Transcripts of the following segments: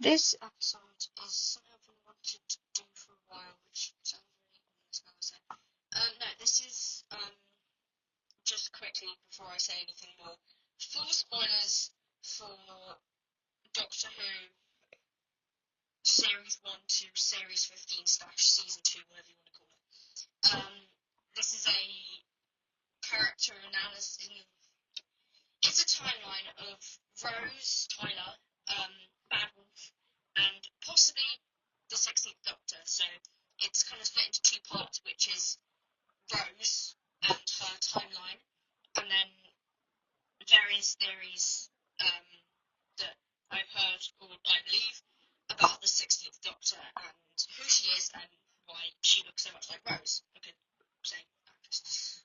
This episode is something I've been wanting to do for a while, which sounds really ominous now I say. No, this is just quickly before I say anything more. Full spoilers for Doctor Who Series 1 to Series 15 slash Season 2, whatever you want to call it. This is a character analysis. It's a timeline of Rose, Tyler, Bad Wolf, and possibly the 16th Doctor. So it's kind of split into two parts, which is Rose and her timeline, and then various theories that I've heard, or I believe, about the 16th Doctor and who she is and why she looks so much like Rose. I could say actress.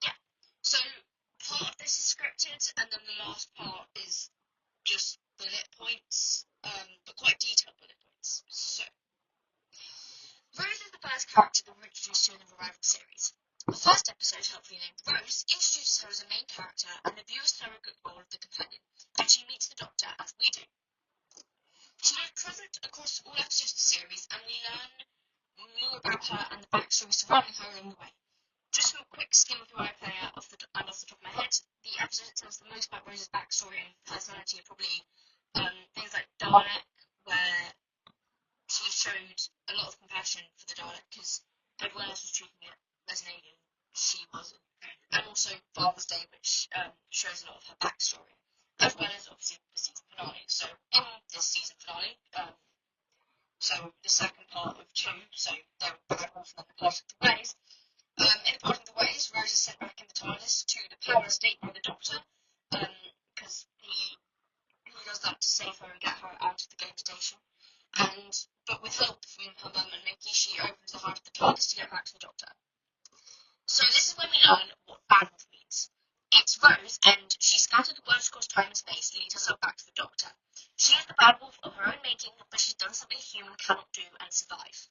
Yeah. So part of this is scripted, and then the last part is just bullet points, but quite detailed bullet points. So, Rose is the first character that we're introduced to in the Revival series. The first episode, helpfully named Rose, introduces her as a main character, and the viewers know a good role of the companion, and she meets the Doctor as we do. She is present across all episodes of the series, and we learn more about her and the backstory surrounding her along the way. Just a quick skim of who I play off the top of my head, the episode that tells the most about Rose's backstory and personality are probably things like Dalek, where she showed a lot of compassion for the Dalek because everyone else was treating it as an alien. She wasn't. And also Father's Day, which shows a lot of her backstory, as well as obviously the season finale. So in this season finale, so the second part of two, so they were Bad Wolf and then the Part of the Ways. In Part of the Ways, Rose is sent back in the TARDIS to the Power State by the Doctor, because he does that to save her and get her out of the game station. But with help from her mum and Mickey, she opens the heart of the TARDIS to get back to the Doctor. So this is when we learn what Bad Wolf means. It's Rose, and she scattered the words across time and space to lead herself back to the Doctor. She is the Bad Wolf of her own making, but she's done something a human cannot do and survive.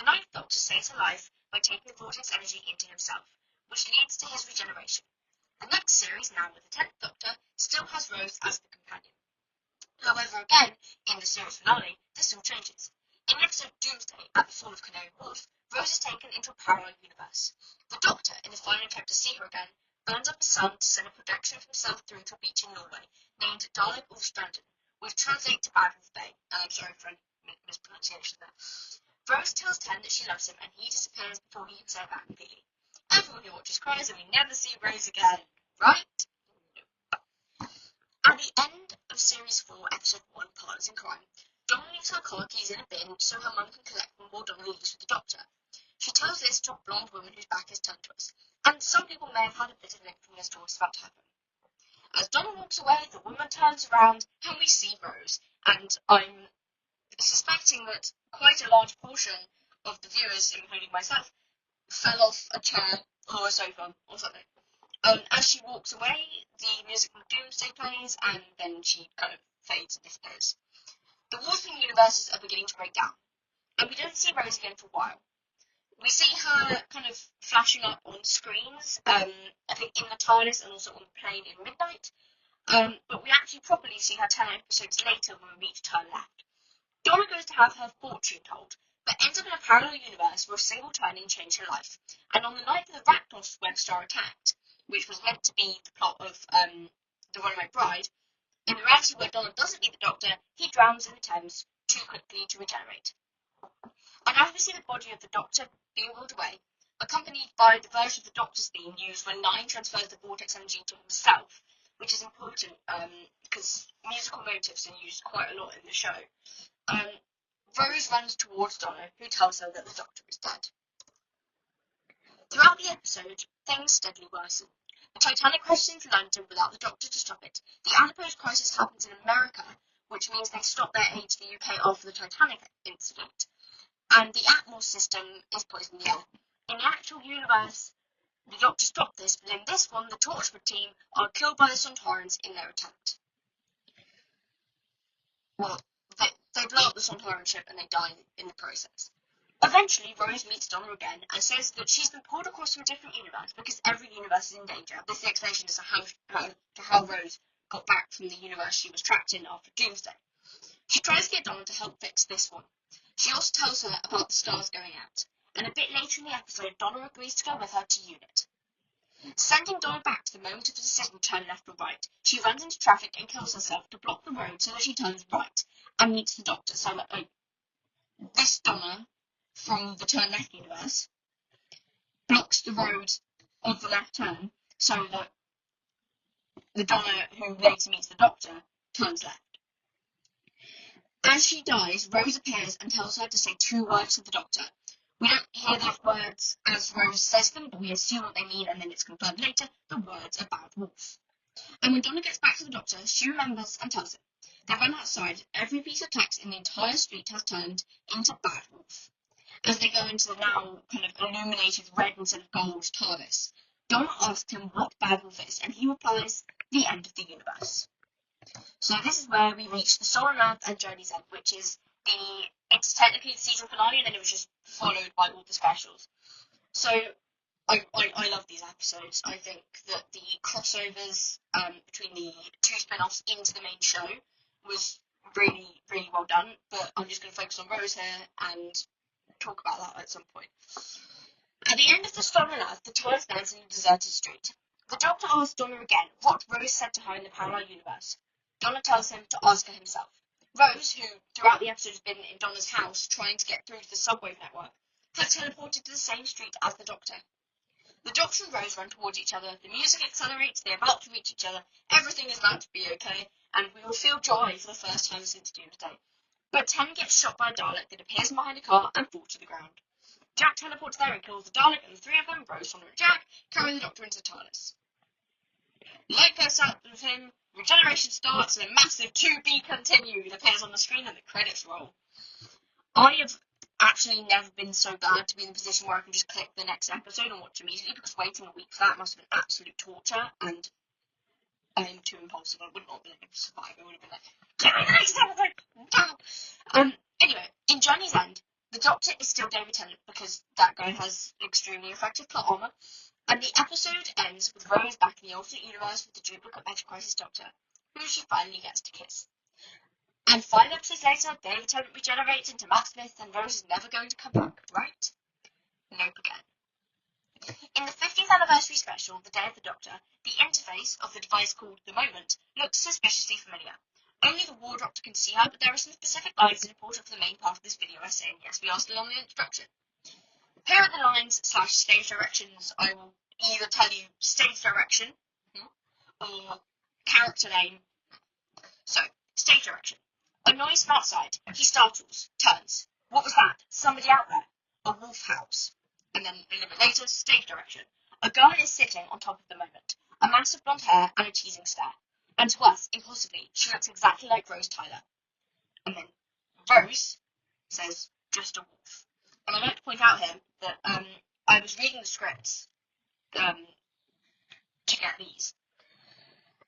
The Ninth Doctor saves her life by taking the Vortex energy into himself, which leads to his regeneration. The next series, now with the 10th Doctor, still has Rose as the companion. However, again, in the series finale, this all changes. In the episode Doomsday, at the fall of Canary Wharf, Rose is taken into a parallel universe. The Doctor, in the final attempt to see her again, burns up a sun to send a projection of himself through to a beach in Norway, named Dalek Ulfstranden, which translates to Bad Wolf Bay. I'm sorry for any mispronunciation there. Rose tells Ten that she loves him, and he disappears before he can say it back completely. Everyone who watches cries, and we never see Rose again, right? At the end of Series 4, Episode 1, Partners in Crime, Donna leaves her car keys in a bin so her mum can collect them while Donna leaves with the Doctor. She tells this to a blonde woman whose back is turned to us, and some people may have had a bit of an inkling as to what's about to happen. As Donna walks away, the woman turns around, and we see Rose, and I'm suspecting that quite a large portion of the viewers, including myself, fell off a chair or a sofa or something. As she walks away, the music from Doomsday plays, and then she kind of fades and disappears. The Warthing universes are beginning to break down, and we don't see Rose again for a while. We see her kind of flashing up on screens, I think in the TARDIS and also on the plane in Midnight, but we actually properly see her 10 episodes later when we meet her left. Donna goes to have her fortune told, but ends up in a parallel universe where a single turning changed her life. And on the night that the Rakdos web star attacked, which was meant to be the plot of The Runaway Bride, in the reality where Donna doesn't meet the Doctor, he drowns in the Thames too quickly to regenerate. And as we see the body of the Doctor being rolled away, accompanied by the version of the Doctor's theme used when Nine transfers the vortex energy to himself, which is important because musical motifs are used quite a lot in the show. Rose runs towards Donna, who tells her that the Doctor is dead. Throughout the episode, things steadily worsen. The Titanic crashes into London without the Doctor to stop it. The Anapose crisis happens in America, which means they stop their aid to the UK after the Titanic incident. And the Atmos system is poisoning the air. In the actual universe, the Doctor stopped this, but in this one, the Torchwood team are killed by the Sontarans in their attempt. Well, they blow up the Sontaran ship and they die in the process. Eventually, Rose meets Donna again and says that she's been pulled across to a different universe because every universe is in danger. This is the explanation as to how Rose got back from the universe she was trapped in after Doomsday. She tries to get Donna to help fix this one. She also tells her about the stars going out, and a bit later in the episode, Donna agrees to go with her to unit. Sending Donna back to the moment of the decision to turn left or right, she runs into traffic and kills herself to block the road so that she turns right and meets the Doctor. So that this Donna from the turn left universe blocks the road of the left turn so that the Donna who later meets the Doctor turns left. As she dies, Rose appears and tells her to say 2 words to the Doctor. We don't hear those words as Rose says them, but we assume what they mean, and then it's confirmed later. The words are bad wolf. And when Donna gets back to the Doctor, she remembers and tells him. They run outside. Every piece of text in the entire street has turned into bad wolf. As they go into the now kind of illuminated red instead of gold TARDIS, Donna asks him what bad wolf is, and he replies, the end of the universe. So this is where we reach the Solar Earth and Journey's End, which is it's technically the season finale, and then it was just followed by all the specials. So I love these episodes. I think that the crossovers between the 2 spin-offs into the main show was really, really well done, but I'm just going to focus on Rose here and talk about that at some point. At the end of the Solar Earth, the TARDIS lands in a deserted street. The Doctor asks Donna again what Rose said to her in the parallel universe. Donna tells him to ask her himself. Rose, who throughout the episode has been in Donna's house trying to get through to the subwave network, has teleported to the same street as the Doctor. The Doctor and Rose run towards each other, the music accelerates, they're about to reach each other, everything is about to be okay, and we will feel joy for the first time since Doomsday. But Ten gets shot by a Dalek that appears behind a car and falls to the ground. Jack teleports there and kills the Dalek, and the 3 of them, Rose, Donna and Jack, carry the Doctor into the TARDIS. Light goes out with him, regeneration starts, and a massive "to be continued" appears on the screen and the credits roll. I have actually never been so glad to be in the position where I can just click the next episode and watch immediately, because waiting a week for that must have been absolute torture, and I am too impulsive. I would not have been able to survive. I would have been like, get me the next episode! Anyway, in Journey's End, the Doctor is still David Tennant, because that guy has extremely effective plot armor, and the episode ends with Rose back in the alternate universe with the duplicate Meta-Crisis Doctor, who she finally gets to kiss. And 5 episodes later, David Tennant regenerates into Matt Smith, and Rose is never going to come back, right? Nope again. In the 50th anniversary special, The Day of the Doctor, the interface of the device called The Moment looks suspiciously familiar. Only the War Doctor can see her, but there are some specific lines important for the main part of this video essay, and yes, we are still on the introduction. Here are the lines / stage directions. I will either tell you stage direction or character name. So, stage direction. A noise from outside. He startles. Turns. What was that? Somebody out there. A wolf howls. And then a little bit later, stage direction. A girl is sitting on top of the Moment. A mass of blonde hair and a teasing stare. And to us, impossibly, she looks exactly like Rose Tyler. And then Rose says, just a wolf. And I'd like to point out here that I was reading the scripts to get these.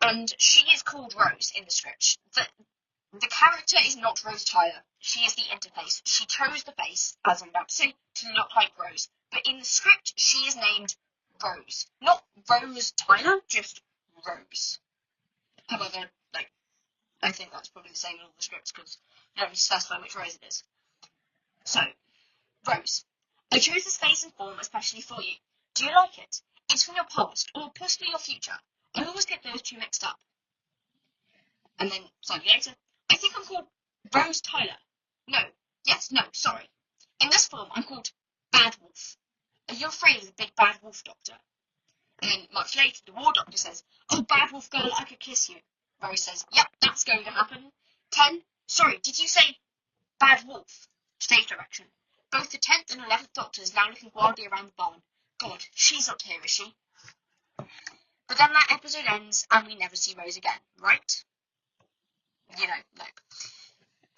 And she is called Rose in the script. The character is not Rose Tyler. She is the interface. She chose the face, as I'm about to say, to look like Rose. But in the script, she is named Rose. Not Rose Tyler, just Rose. However, I think that's probably the same in all the scripts, because you don't need to specify which Rose it is. So, Rose. I chose this face and form especially for you. Do you like it? It's from your past, or possibly your future. I always get those 2 mixed up. And then, slightly later, I think I'm called Rose Tyler. No, sorry. In this form, I'm called Bad Wolf. Are you afraid of the big bad wolf Doctor? And then, much later, the War Doctor says, oh, Bad Wolf girl, I could kiss you. Rose says, yep, that's going to happen. 10, sorry, did you say Bad Wolf? Stage direction. Both the 10th and 11th Doctors now looking wildly around the barn. God, she's not here, is she? But then that episode ends, and we never see Rose again, right? You know,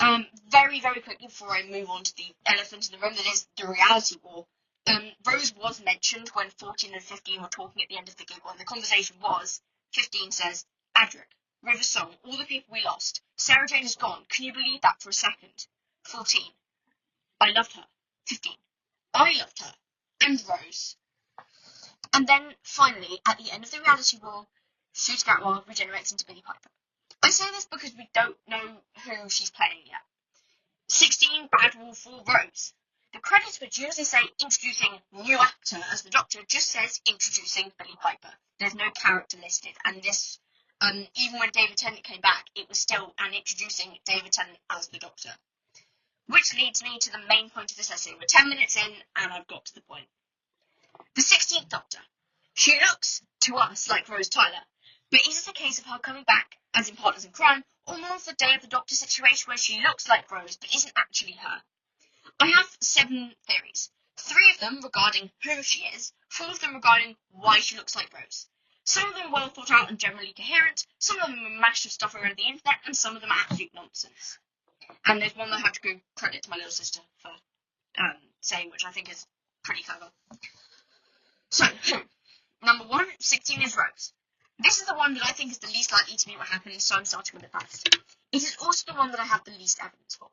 no. Very, very quickly before I move on to the elephant in the room that is the reality war, Rose was mentioned when 14 and 15 were talking at the end of the giggle, and the conversation was, 15 says, Adric, River Song, all the people we lost. Sarah Jane is gone. Can you believe that for a second? 14. I loved her. 15. I loved her. And Rose. And then, finally, at the end of the reality war, Sue Gatwa regenerates into Billie Piper. I I say this because we don't know who she's playing yet. 16, Bad Wolf or Rose. The credits which usually say introducing new actor as the Doctor just says introducing Billie Piper. There's no character listed, and this, even when David Tennant came back, it was still introducing David Tennant as the Doctor. Which leads me to the main point of this essay. We're 10 minutes in, and I've got to the point. The 16th Doctor. She looks, to us, like Rose Tyler, but is it a case of her coming back, as in Partners in Crime, or more of the Day of the Doctor situation where she looks like Rose, but isn't actually her? I have 7 theories. 3 of them regarding who she is, 4 of them regarding why she looks like Rose. Some of them are well thought out and generally coherent, some of them are a mash of stuff around the internet, and some of them are absolute nonsense. And there's one that I have to give credit to my little sister for saying, which I think is pretty clever. So, number 1, 16 is Rose. This is the one that I think is the least likely to be what happens, so I'm starting with it first. It is also the one that I have the least evidence for.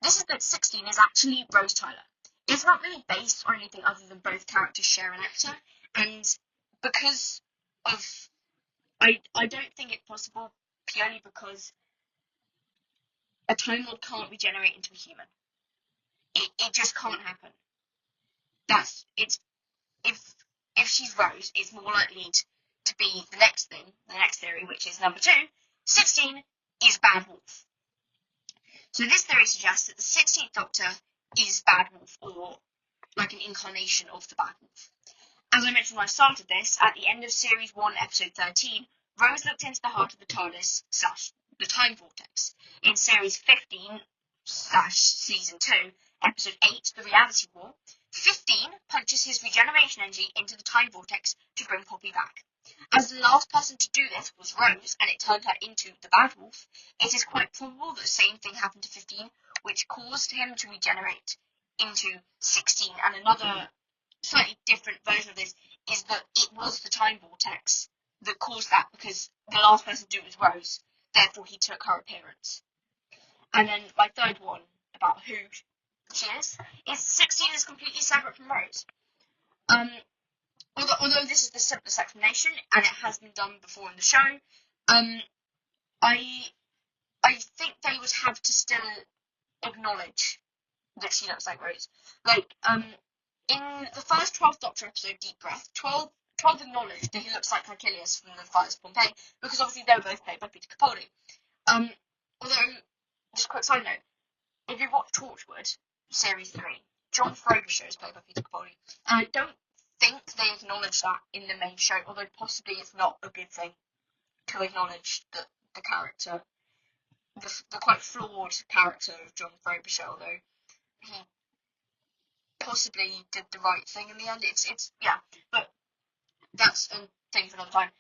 This is that 16 is actually Rose Tyler. It's not really based on anything other than both characters share an actor, and because of... I don't think it's possible purely because a Time Lord can't regenerate into a human. It just can't happen. If she's Rose, it's more likely to be the next theory, which is number 2, 16 is Bad Wolf. So this theory suggests that the 16th Doctor is Bad Wolf, or like an incarnation of the Bad Wolf. As I mentioned when I started this, at the end of Series 1, Episode 13, Rose looked into the heart of the TARDIS / the Time Vortex. In Series 15 / Season 2, Episode 8, The Reality War, 15 punches his regeneration energy into the Time Vortex to bring Poppy back. As the last person to do this was Rose, and it turned her into the Bad Wolf, it is quite probable that the same thing happened to 15, which caused him to regenerate into 16. And another slightly different version of this is that it was the Time Vortex that caused that, because the last person to do it was Rose, therefore he took her appearance. And then my third one, about who she is 16 is completely separate from Rose. Although this is the simplest explanation, and it has been done before in the show, I think they would have to still acknowledge that she looks like Rose. Like, in the first 12th Doctor episode, Deep Breath, 12 acknowledged that he looks like Hercules from the Fires of Pompeii, because obviously they were both played by Peter Capaldi. Although, just a quick side note, if you watch Torchwood, Series 3, John Frobisher is played by Peter Capaldi, and I don't think they acknowledge that in the main show, although possibly it's not a good thing to acknowledge that the character, the quite flawed character of John Frobisher, although he possibly did the right thing in the end. It's yeah, but that's a thing for another time.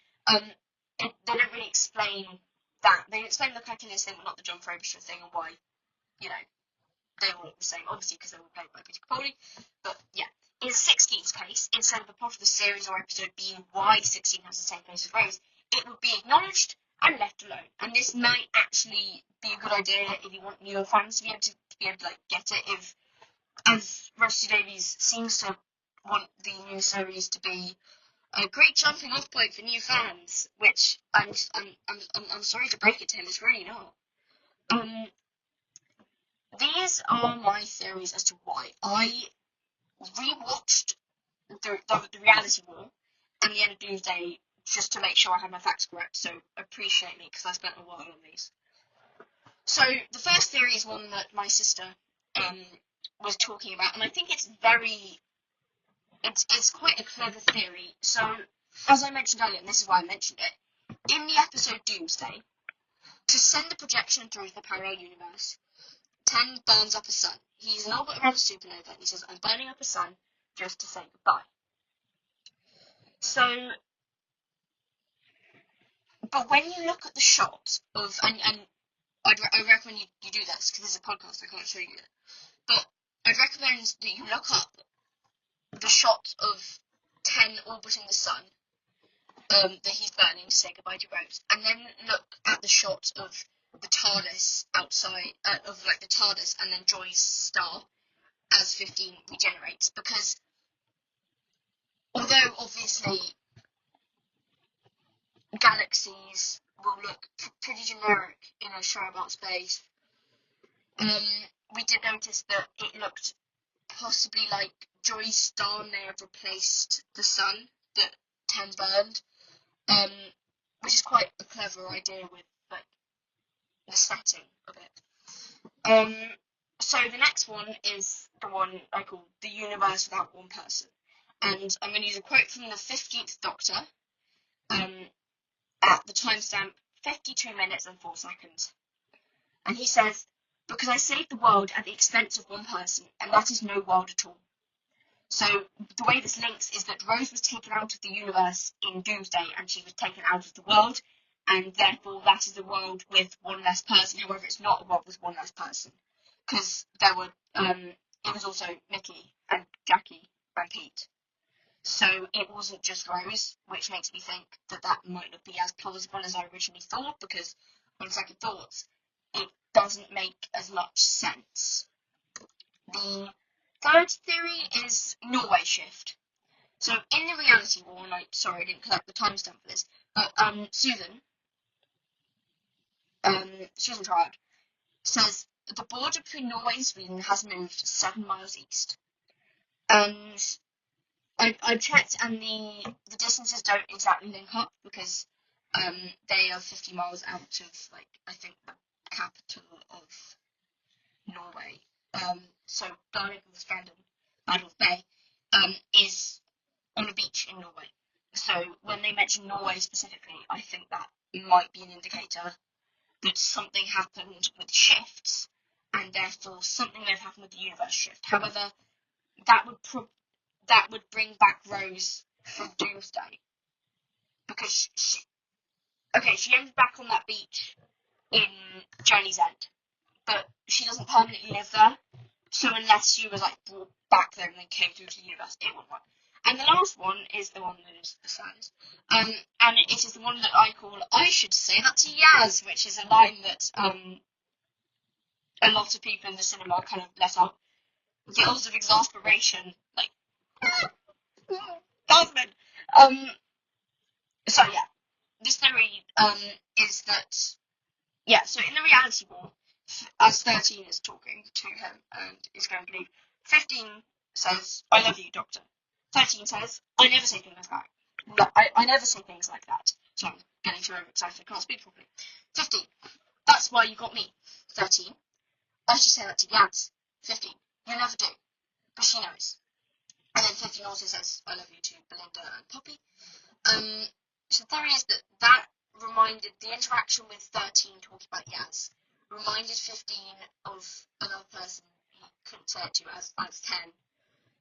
They don't really explain that. They explain the Hercules thing, but not the John Frobisher thing, and why, you know, they all look the same, obviously because they were played by Peter Capaldi. But yeah, in 16's case, instead of the plot of the series or episode being why 16 has the same face as Rose, it would be acknowledged and left alone. And this might actually be a good idea if you want newer fans to be able to like get it. If, as Rusty Davies seems to want the new series to be a great jumping off point for new fans, which I'm sorry to break it to him, it's really not. These are my theories as to why. I rewatched the Reality War and the End of Doomsday just to make sure I had my facts correct, so appreciate me because I spent a while on these. So the first theory is one that my sister was talking about, and I think it's quite a clever theory. So, as I mentioned earlier, and this is why I mentioned it, in the episode Doomsday, to send the projection through the parallel universe, 10 burns up a sun. He's in orbit around a supernova, and he says, I'm burning up a sun just to say goodbye. So, but when you look at the shot of, and I recommend you do this, because this is a podcast, I can't show you it, but I'd recommend that you look up the shot of 10 orbiting the sun, that he's burning to say goodbye to Rose, and then look at the shot of the TARDIS outside, of like the TARDIS, and then Joy's star as 15 regenerates, because although obviously galaxies will look pretty generic in a show about space. We did notice that it looked possibly like Joy's star may have replaced the sun that 10 burned, which is quite a clever idea with like the setting of it. So the next one is the one I call The Universe Without One Person. And I'm going to use a quote from the 15th Doctor at the timestamp 52 minutes and 4 seconds. And he says, "Because I saved the world at the expense of one person, and that is no world at all." So the way this links is that Rose was taken out of the universe in Doomsday, and she was taken out of the world, and therefore that is a world with one less person. However, it's not a world with one less person, because there were it was also Mickey and Jackie and Pete. So it wasn't just Rose, which makes me think that that might not be as plausible as I originally thought, because on second thoughts, it doesn't make as much sense. The third theory is Norway shift. So in the reality war, and I didn't collect the timestamp for this, but Susan Triad says the border between Norway and Sweden has moved 7 miles east. And I checked, and the distances don't exactly link up, because they are 50 miles out of, like, I think the capital of Norway. So Bergen-Stranden, Adolf Bay, is on a beach in Norway. So when they mention Norway specifically, I think that might be an indicator that something happened with shifts, and therefore something may have happened with the universe shift. However, that would bring back Rose from Doomsday, because she ended back on that beach in Journey's End, but she doesn't permanently live there. So unless she was like brought back there and then came through to the universe, it wouldn't work. And the last one is the one that is the saddest. And it is the one that I call "I should say that to Yaz," which is a line that a lot of people in the cinema kind of let out yells of exasperation, like Jasmine. So yeah, this theory is that so in the reality war, as 13 is talking to him and is going to leave, 15 says, "I love you, Doctor." 13 says, "I never say things like that." No, I never say things like that. So I'm getting too overexcited, I can't speak properly. 15, "That's why you got me." 13, "I should say that to Yaz." 15, "You never do." But she knows. And then 15 also says, "I love you" to Belinda and Poppy. So the theory is that reminded the interaction with 13 talking about Yaz reminded 15 of another person he couldn't say it to as 10.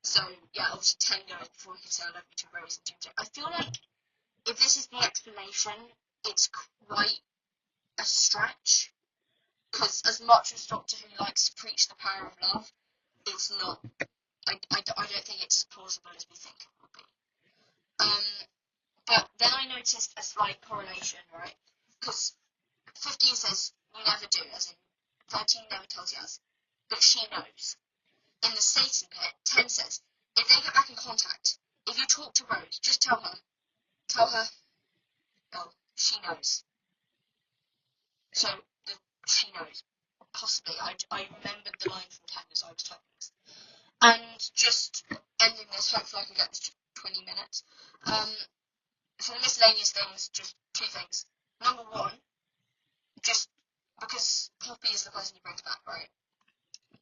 So yeah, obviously 10 goes before he could say "I love you" to Rose and Doomsday. I feel like if this is the explanation, it's quite a stretch, because as much as Doctor Who likes to preach the power of love, it's not. I don't think it's as plausible as we think it will be. But then I noticed a slight correlation, right? Because 15 says, "You never do," as in 13 never tells Yaz, but she knows. In the Satan pit, 10 says, "If they get back in contact, if you talk to Rose, just tell her. Oh, she knows." So she knows. Possibly. I remembered the line from 10 as I was typing this. And just ending this, hopefully I can get this to 20 minutes. For the miscellaneous things, just 2 things. Number 1, just because Poppy is the person you bring back, right?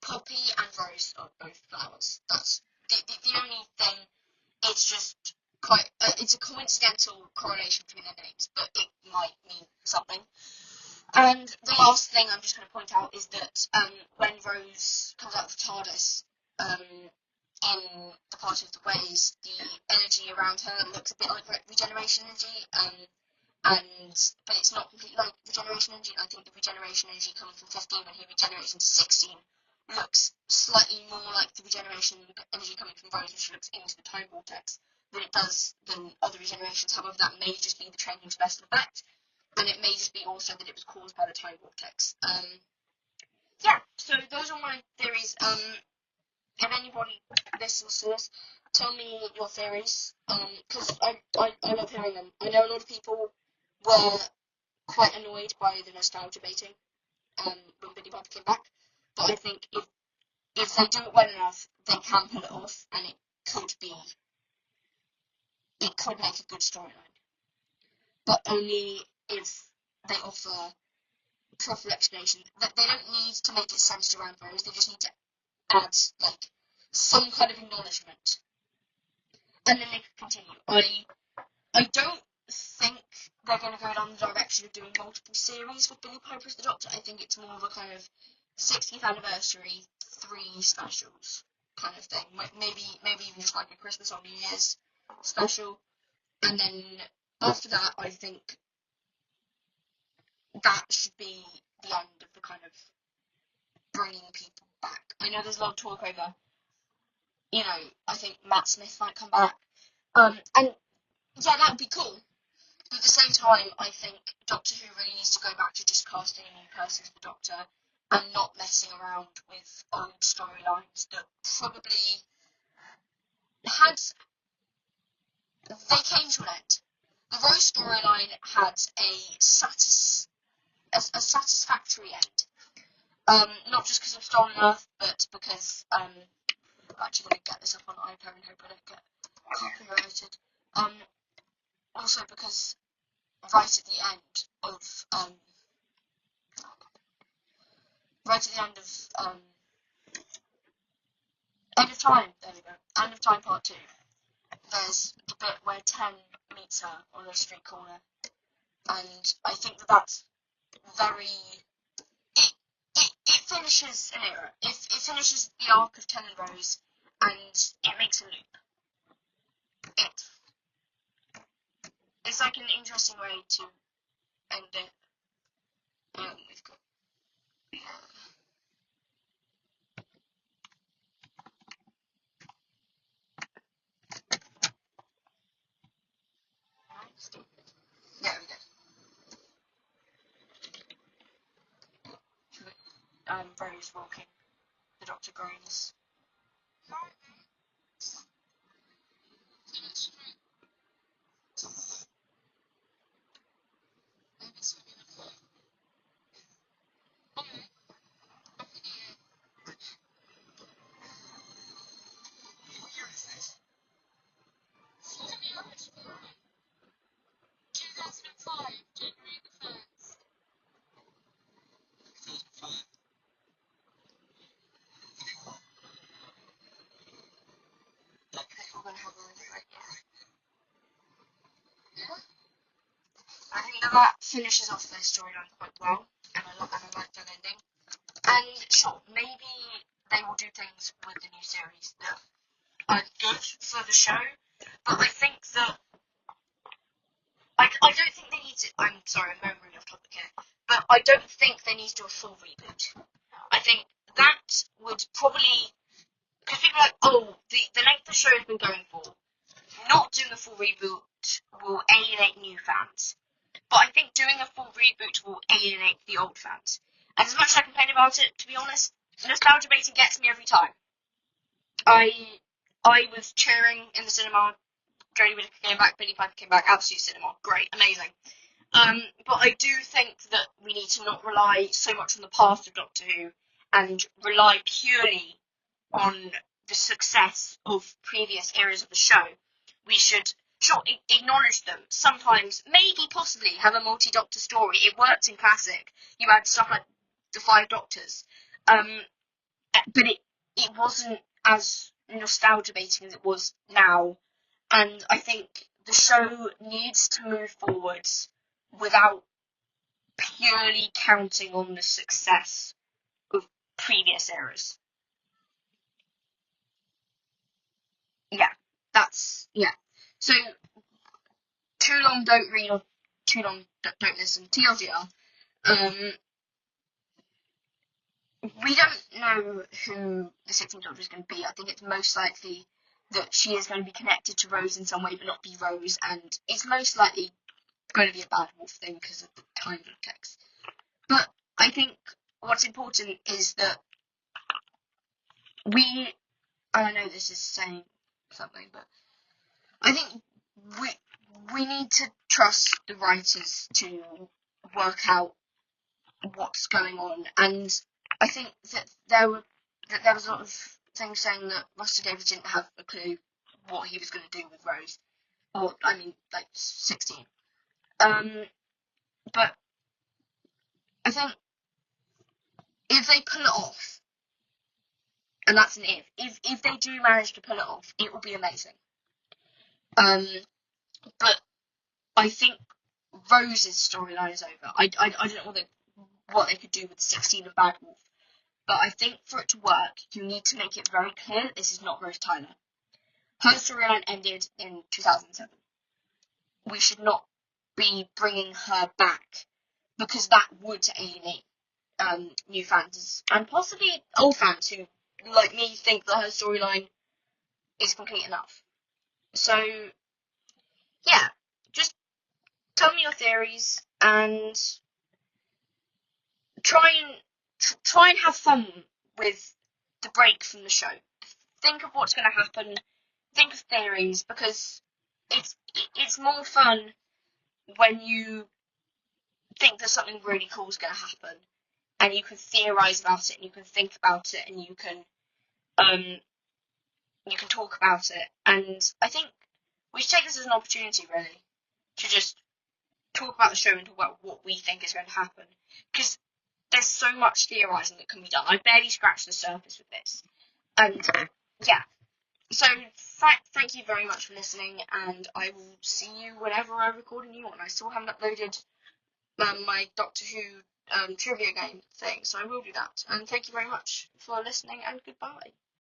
Poppy and Rose are both flowers. That's the only thing. It's just quite. It's a coincidental correlation between their names, but it might mean something. And the last thing I'm just going to point out is that when Rose comes out of the TARDIS, in the part of the ways, the energy around her looks a bit like regeneration energy, but it's not completely like regeneration energy. I think the regeneration energy coming from 15 when he regenerates into 16 looks slightly more like the regeneration energy coming from Rose when she looks into the time vortex than it does than other regenerations. However, that may just be the training to best effect, and it may just be also that it was caused by the time vortex. So those are my theories. If anybody listens to this, tell me your theories, because I love hearing them. I know a lot of people were quite annoyed by the nostalgia baiting when Billy Piper came back. But I think if they do it well enough, they can pull it off, and it could make a good storyline. But only if they offer proper explanation. That they don't need to make it centered around Rose, they just need to add like some kind of acknowledgement, and then they can continue. I don't think they're going to go down the direction of doing multiple series with Billy Piper as the Doctor. I think it's more of a kind of 60th anniversary, 3 specials kind of thing. Maybe even just like a Christmas or New Year's special. And then after that, I think that should be the end of the kind of bringing people back. I know there's a lot of talk over, I think Matt Smith might come back. And yeah, that would be cool. But at the same time, I think Doctor Who really needs to go back to just casting a new person as the Doctor and not messing around with old storylines that probably they came to an end. The Rose storyline had a satisfactory end. Not just because of Stolen Earth, but because I'm actually going to get this up on iPad and hope I don't get copyrighted. Also because right at the end of End of Time, there we go, End of Time Part 2, there's the bit where Ten meets her on a street corner, and I think that's very... It finishes an era. It finishes the arc of Ten and Rose, and it makes a loop. It's like an interesting way to end it. We've got... There we go. Rose walking. The Doctor groans. I think that finishes off their storyline quite well, and I like that ending. And sure, maybe they will do things with the new series that are good for the show, but I think that I don't think they need to. I'm sorry, I'm going really off topic here, but I don't think they need to do a full reboot. I think that would probably, because people are like, oh, the length the show has been going for, not doing a full reboot will alienate new fans. But I think doing a full reboot will alienate the old fans. And as much as I complain about it, to be honest, nostalgia baiting gets me every time. I was cheering in the cinema. Jodie Whittaker came back, Billy Piper came back, absolute cinema, great, amazing. But I do think that we need to not rely so much on the past of Doctor Who and rely purely on the success of previous eras of the show. We should acknowledge them. Sometimes, maybe, possibly, have a multi-Doctor story. It worked in Classic. You had stuff like the 5 Doctors. But it wasn't as nostalgia-baiting as it was now. And I think the show needs to move forwards without purely counting on the success of previous eras. Yeah. So, too long don't read or too long don't listen. TLDR. We don't know who the 16th Doctor is going to be. I think it's most likely that she is going to be connected to Rose in some way, but not be Rose, and it's most likely going to be a Bad Wolf thing because of the time text. But I think what's important is that I know this is saying something, but I think we need to trust the writers to work out what's going on. And I think that there was a lot of things saying that Russell Davies didn't have a clue what he was going to do with Rose, or I mean, like 16. But I think if they pull it off, and that's an if they do manage to pull it off, it will be amazing. But I think Rose's storyline is over. I don't know what they could do with 16 and Bad Wolf, but I think for it to work, you need to make it very clear that this is not Rose Tyler. Her storyline ended in 2007. We should not be bringing her back, because that would alienate new fans and possibly old fans who, like me, think that her storyline is complete enough. So, yeah, just tell me your theories and try and have fun with the break from the show. Think of what's going to happen. Think of theories, because it's more fun when you think that something really cool is going to happen, and you can theorize about it, and you can think about it, and you can talk about it. And I think we should take this as an opportunity, really, to just talk about the show and talk about what we think is going to happen, because there's so much theorizing that can be done. I barely scratched the surface with this. And yeah, so thank you very much for listening, and I will see you whenever I record a new one. I still haven't uploaded my Doctor Who trivia game thing, so I will do that. And thank you very much for listening, and goodbye.